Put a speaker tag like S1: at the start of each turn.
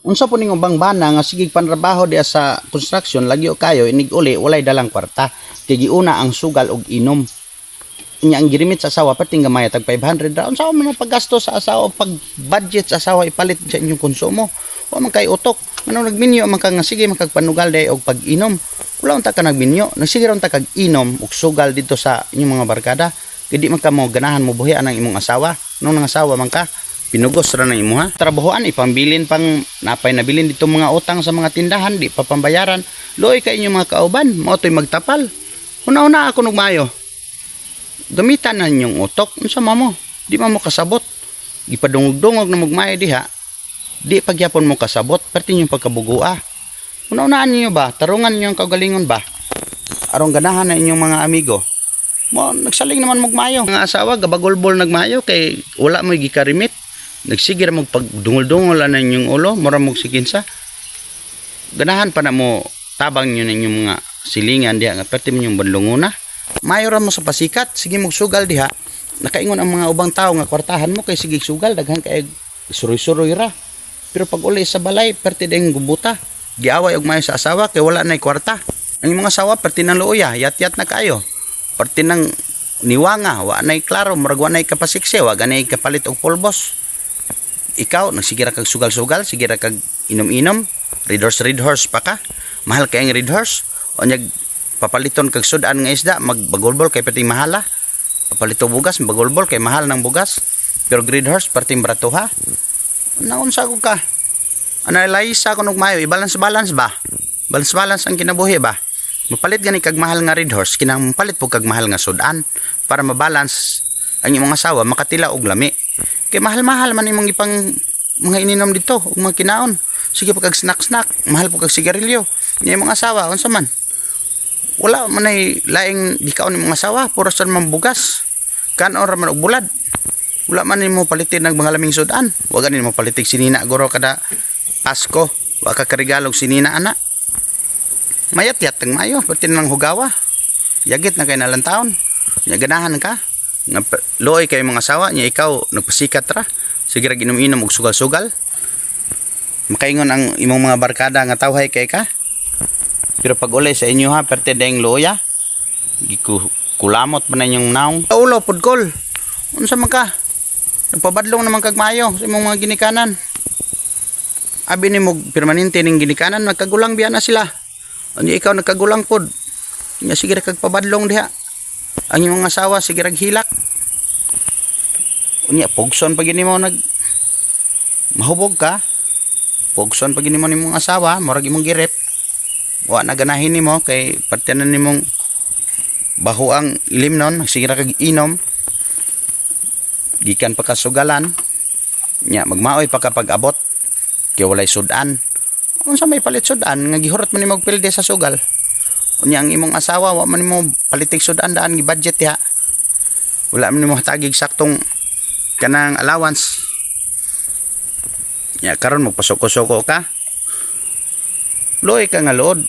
S1: Unsa po ning ubang bana nga sige panrabaho diya sa construction lagyo kayo inig uli walay dalang kwarta. Kay giuna ang sugal og inom. Nya ang girimit sa asawa pati nga may tag 500 ra. Unsa man ang paggasto sa asawa pag budget sa asawa ipalit sa inyong konsumo. Wa man kay utok. Manong nagminyo man ka nga sige makagpanugal day og pag-inom. Wala unta ka nagminyo. Nagsige ra unta kag inom og sugal dito sa inyong mga barkada. Kay di man ka mo ganahan mo buhi ang imong asawa. Nung nang asawa man ka pinugos ra na imo ha. Trabahoan ipambilin pang napay nabilin dito mga utang sa mga tindahan di pa pambayaran. Loy kay inyong mga kauban, mao toy magtapal. Una-una ako nugmayo. Gamitan na inyong utok unsa mo? Di man mo kasabot. Gipadungog-dungog na magmayo diha. Di pagyapon mo kasabot perti inyong pagkabugua. Una-unaan niyo ba? Tarungan niyo ang kagalingon ba? Arong ganahan na inyong mga amigo. Mo nagsaling naman magmayo. Mga asawa gabagolbol nagmayo kay wala mo gikarimit. Nagsigir mo pagdungol-dungol na inyong ulo, mura mo sikinsa. Ganahan pa na mo tabang nyo na inyong mga silingan diha nga perti mo yung banlunguna. Mayo ra mo sa pasikat, sige magsugal diha. Nakaingon ang mga ubang tao nga kwartahan mo kay sige sugal daghan kay suroy-suroy ra. Pero pag uli sa balay perti ding gubuta. Giaway og mayo sa asawa kay wala nay kwarta. Ang mga asawa perti nang luoya, yat-yat na kayo. Perti nang niwanga, wa nay klaro, murag wa nay kapasikse, wa ganay kapalit og pulbos. Ikaw nagsigira kag sugal-sugal, sigira kag inom-inom, red horse pa ka. Mahal kay ang red horse. O nyag papaliton kag sudan nga isda, magbagolbol kay pati mahala. Papalito bugas, bagolbol kay mahal ng bugas. Pero red horse perti bratuha. Naunsa ko ka? Analyze ako nung mayo, i-balance ba? Balance ang kinabuhi ba? Mapalit gani kag mahal nga red horse, kinang mapalit po kag mahal nga sudan para mabalance ang imong asawa makatila og lami. Kay mahal-mahal man imong ipang mga ininom dito ug mga kinaon. Sige pa kag snack, mahal po kag sigarilyo. Nya imong asawa unsa man? Wala man ay laing gikaon imong asawa, puro sa man bugas. Kanon ra man og bulad. Wala man nimo palitin ng mga laming sudan. Wa ganin mo palitig sinina guro kada Pasko. Wa ka karegalog sinina ana. Mayat-yat teng mayo pati nang hugawa. Yagit na kay nalang taon. Nya ganahan ka. Nga loy kay mga asawa nya ikaw nagpasikat ra. Sige ra ginom-inom og sugal-sugal. Makaingon ang imong mga barkada nga tawhay kay ka. Pero pag ulay sa inyo ha perte deng loya. Kulamot man inyong naong. Ulo pud kol. Unsa man ka? Nagpabadlong naman kag mayo sa imong mga ginikanan. Abi nimo permanente ning ginikanan nagkagulang biya na sila. Anya ikaw nagkagulang pod. Nya sige ra kag pabadlong diha. Ang imong asawa sige rag hilak. Unya pugson pag mo nag mahubog ka. Pugson pag mo nimong asawa, murag imong girep. Wa na ganahin nimo kay partian nimong baho ang ilim non, sige ra kag inom. Gikan pa kasugalan. Nya magmaoy pa kapag abot. Kay walay sudan. Unsa may palit sudan nga gihurot man nimo og pilde sa sugal. Unya ang imong asawa wa man nimo palitig sudan daan gi budget diha. Wala man nimo hatagig saktong kanang allowance. Ya karon magpasuko-suko ka. Loy ka nga lood.